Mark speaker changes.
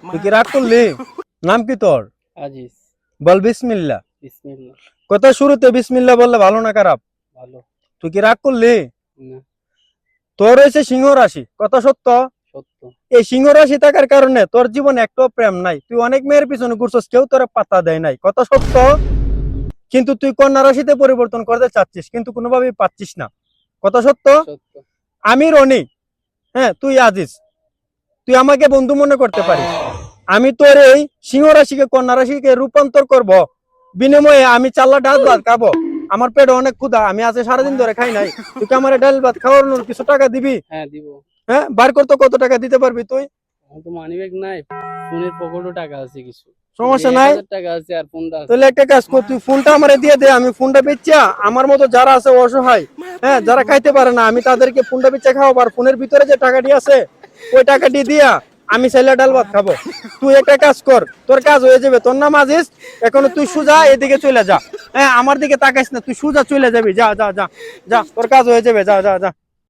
Speaker 1: তুই কি রাগ করলি? নাম কি তোর?
Speaker 2: আজিজ।
Speaker 1: বল বিসমিল্লাহ।
Speaker 2: বিসমিল্লাহ।
Speaker 1: কত শুরুতে বিসমিল্লাহ বললে ভালো না খারাপ?
Speaker 2: ভালো।
Speaker 1: তুই কি রাগ করলি?
Speaker 2: না।
Speaker 1: তোর হয়েছে সিংহ রাশি, কত সত্য?
Speaker 2: সত্য।
Speaker 1: এই সিংহ রাশি থাকার কারণে তোর জীবনে একটু প্রেম নাই, তুই অনেক মেয়ের পিছনে ঘুরছস, কেউ তোর পাত্তা দেয় নাই, কত সত্য? কিন্তু তুই কন্যা রাশিতে পরিবর্তন করতে চাচ্ছিস, কিন্তু কোনোভাবেই পাচ্ছিস না, কত সত্য?
Speaker 2: সত্য।
Speaker 1: আমি রনি, হ্যাঁ তুই আজিজ, তুই আমাকে বন্ধু মনে করতে পারিস। আমি তোর এই সিংহ রাশিকে কন্যা রাশিকে রূপান্তর করব, বিনিময়ে আমি চাল্লা ডাল ভাত খাবো। আমার পেটে অনেক ক্ষুধা, আমি আজ সারাদিন ধরে খাই নাই। তুই কি আমার ডাল ভাত খাওয়ানোর কিছু টাকা দিবি?
Speaker 2: হ্যাঁ দিব।
Speaker 1: হ্যাঁ, বার করতো কত টাকা দিতে পারবি তুই?
Speaker 2: আমার তো মানিব্যাগ নাই, ফোনের পকেটও টাকা আছে কিছু।
Speaker 1: সমস্যা
Speaker 2: এই
Speaker 1: নাই,
Speaker 2: 1000 টাকা আছে আর ফোনটা আছে।
Speaker 1: তাহলে একটা কাজ কর, তুই ফোনটা আমারে দিয়ে দে, আমি ফোনটা বেচা আমার মতো যারা আছে অসহায়, হ্যাঁ যারা খাইতে পারে না, আমি তাদেরকে ফোনটা বেচা খাওয়াবো। আর ফোনের ভিতরে যে টাকাটি আছে ওই টাকাটি দিয়া আমি ছেলে ডাল ভাত খাবো। তুই একটা কাজ কর, তোর কাজ হয়ে যাবে। তোর নাম আজিজ, এখন তুই সোজা এদিকে চলে যা, হ্যাঁ আমার দিকে তাকাইস না, তুই সোজা চলে যাবি, যা যা যা যা, তোর কাজ হয়ে যাবে, যা যা যা।